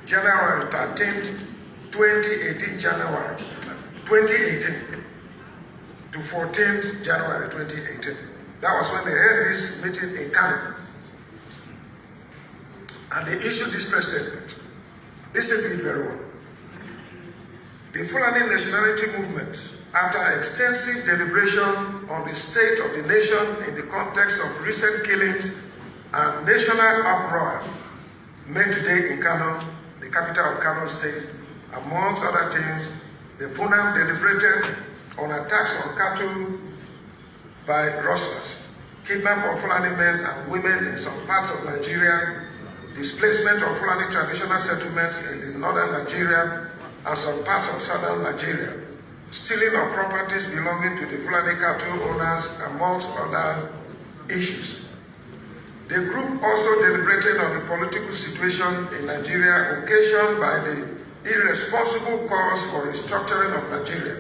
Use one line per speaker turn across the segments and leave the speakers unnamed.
January 13th, 2018, to 14th January 2018. That was when they held this meeting in Kano. And they issued this press statement. Listen to it very well. The Fulani nationality movement, after extensive deliberation on the state of the nation in the context of recent killings and national uproar made today in Kano, the capital of Kano State, amongst other things, the FUNAM deliberated on attacks on cattle by rustlers, kidnapping of Fulani men and women in some parts of Nigeria, displacement of Fulani traditional settlements in the northern Nigeria and some parts of southern Nigeria, stealing of properties belonging to the Fulani cattle owners, amongst other issues. The group also deliberated on the political situation in Nigeria occasioned by the irresponsible calls for restructuring of Nigeria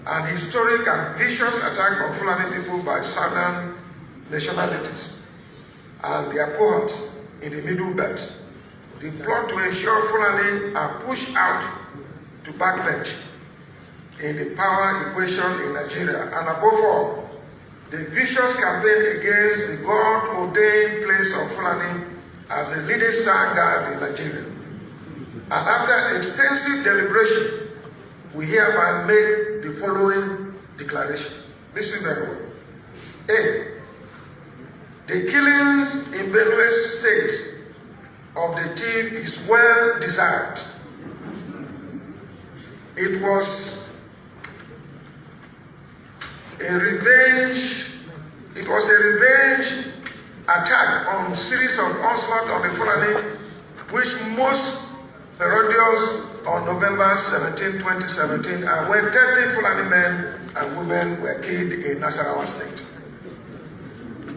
and historic and vicious attack on Fulani people by southern nationalities and their cohorts in the Middle Belt. The plot to ensure Fulani are pushed out to backbench in the power equation in Nigeria, and above all, the vicious campaign against the God-ordained place of Fulani as a leading star guard in Nigeria. And after extensive deliberation, we hereby make the following declaration. Listen very well. A. The killings in Benue State of the thief is well deserved. It was a revenge attack on series of onslaught on the Fulani, which most parodies on November 17, 2017, and when 30 Fulani men and women were killed in Nasarawa State.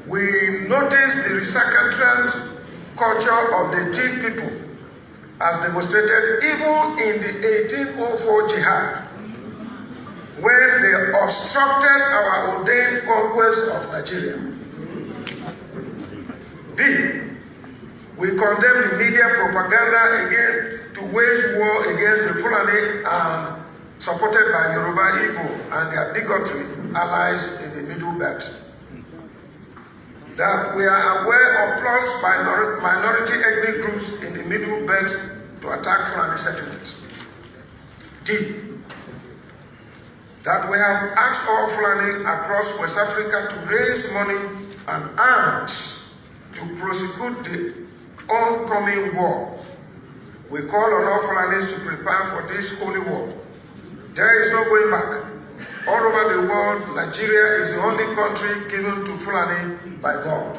We noticed the recalcitrant culture of the thief people as demonstrated even in the 1804 jihad, when they obstructed our ordained conquest of Nigeria. B. We condemn the media propaganda again to wage war against the Fulani and supported by Yoruba Igbo and their bigotry allies in the Middle Belt. That we are aware of plots by minority ethnic groups in the Middle Belt to attack Fulani settlements. D. That we have asked all Fulani across West Africa to raise money and arms to prosecute the oncoming war. We call on all Fulanis to prepare for this holy war. There is no going back. All over the world, Nigeria is the only country given to Fulani by God.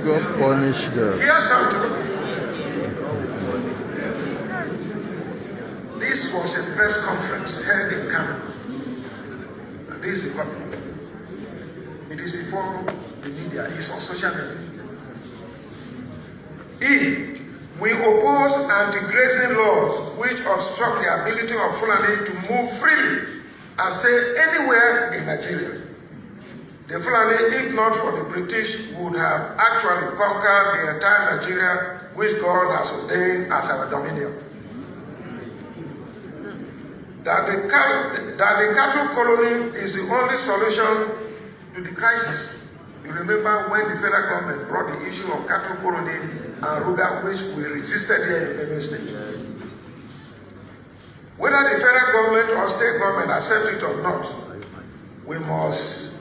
God punish them.
Here's something. This was a press conference held in Kano. And this is what it is before the media, it's on social media. E. We oppose anti-grazing laws which obstruct the ability of Fulani to move freely and stay anywhere in Nigeria. The Fulani, if not for the British, would have actually conquered the entire Nigeria which God has ordained as our dominion. That the cattle colony is the only solution to the crisis. You remember when the federal government brought the issue of cattle colony and Ruga, which we resisted here in Benue State. Whether the federal government or state government accept it or not, we must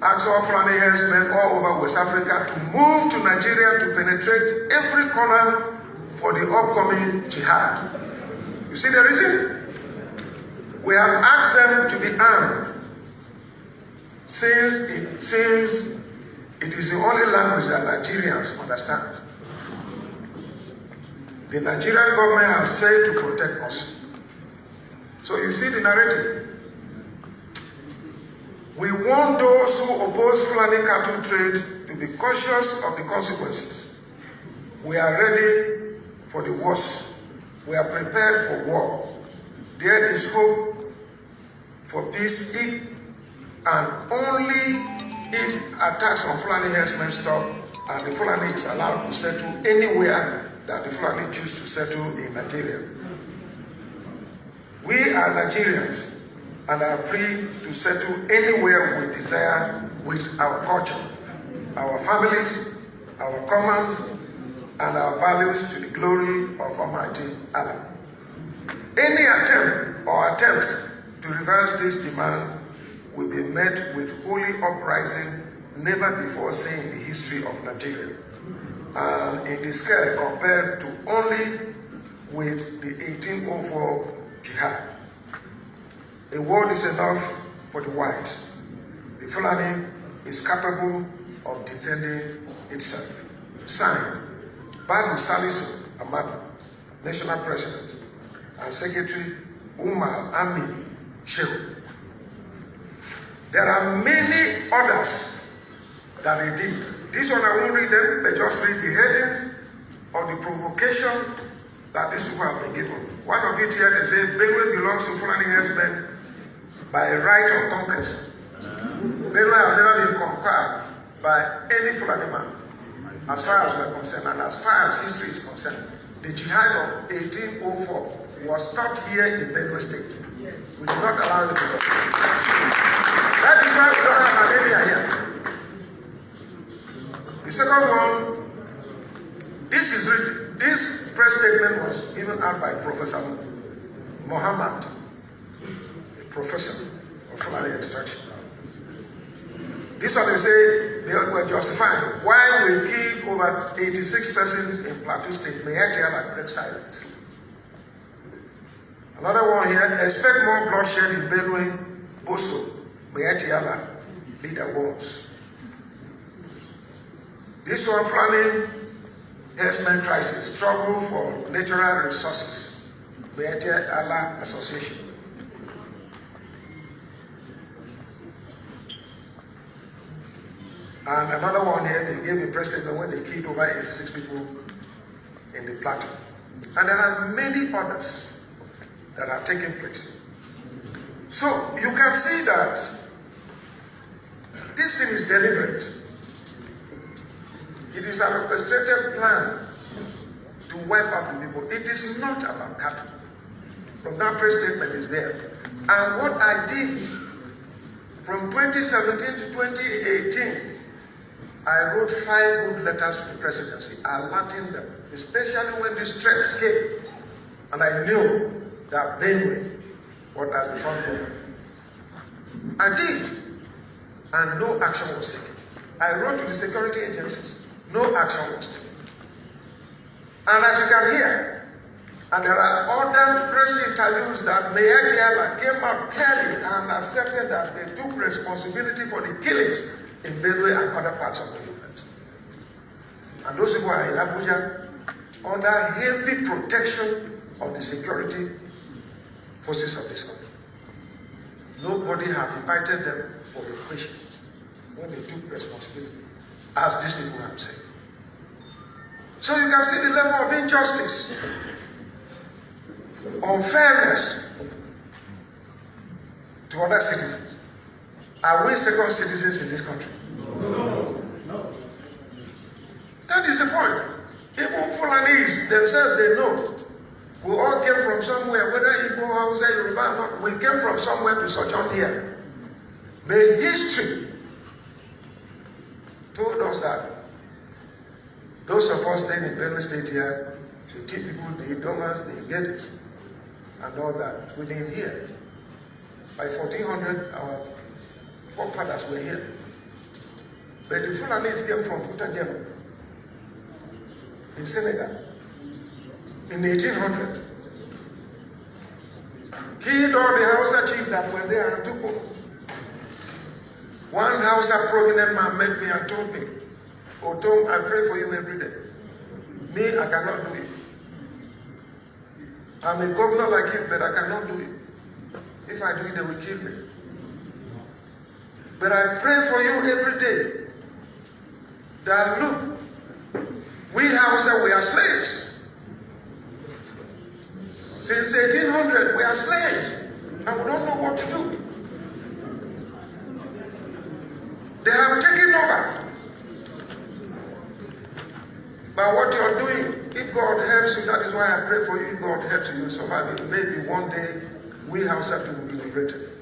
ask all Fulani herdsmen all over West Africa to move to Nigeria to penetrate every corner for the upcoming jihad. You see the reason? We have asked them to be armed, since it seems it is the only language that Nigerians understand. The Nigerian government has failed to protect us. So you see the narrative. We want those who oppose Fulani cattle trade to be cautious of the consequences. We are ready for the worst. We are prepared for war. There is hope for peace if and only if attacks on Fulani herdsmen stop and the Fulani is allowed to settle anywhere that the Fulani choose to settle in Nigeria. We are Nigerians and are free to settle anywhere we desire with our culture, our families, our commerce, and our values to the glory of Almighty Allah. Any attempt or attempts to reverse this demand will be met with holy uprising never before seen in the history of Nigeria, and in the scale compared to only with the 1804 jihad. A word is enough for the wise. The Fulani is capable of defending itself. Signed, Badu Salisu Amadu, National President, and Secretary Umar Ami Shehu. There are many others that they did. This one I won't read them, they just read the headings of the provocation that these people have been given. One of it here, they say, Benue belongs to Fulani herdsmen by right of conquest. Benue have never been conquered by any Fulani man, as far as we're concerned, and as far as history is concerned. The jihad of 1804 was stopped here in Benue State. We did not allow it to go. That is why we don't have malaria here. The second one, this press statement was given out by Professor Muhammad, a professor of Fulani extraction. This one they say they were justifying why we killed over 86 persons in Plateau State. May I tell like break silence. Another one here, expect more bloodshed in Benue, Boso, Mayatiala, leader wants. This one, Fulani herdsmen crisis, struggle for natural resources, Mayatiala Association. And another one here, they gave a press statement when they killed over 86 people in the plateau. And there are many others that have taken place. So you can see that this thing is deliberate. It is an orchestrated plan to wipe out the people. It is not about cattle. From that press statement is there. And what I did from 2017 to 2018, I wrote 5 good letters to the presidency, alerting them, especially when this threats came. And I knew that Benue was at the front runner. I did, and no action was taken. I wrote to the security agencies, no action was taken. And as you can hear, and there are other press interviews that Mayor Diala came out clearly and accepted that they took responsibility for the killings in Benue and other parts of the movement. And those people are in Abuja under heavy protection of the security forces of this country. Nobody have invited them for a question when they took responsibility, as these people have said. So you can see the level of injustice, unfairness to other citizens. Are we second citizens in this country? No. That is the point. Even Fulanis themselves, they know. We all came from somewhere, whether Igbo, Hausa, Yoruba or not. We came from somewhere to sojourn here. The history told us that those of us staying in Benue State here, the T people, the Idomas, the Igedis, and all that, we didn't hear. By 1400, our forefathers were here. But the Fulanis came from Futajelo in Senegal in 1800. Killed all the Hausa chiefs that were there and took over. One Hausa prominent man met me and told me, Ortom, I pray for you every day. Me, I cannot do it. I'm a governor like him, but I cannot do it. If I do it, they will kill me. But I pray for you every day that look, we Hausa, we are slaves. Since 1800, we are slaves, and we don't know what to do. They have taken by what you're doing. If God helps you, that is why I pray for you. If God helps you, so maybe one day we Hausa people will be liberated.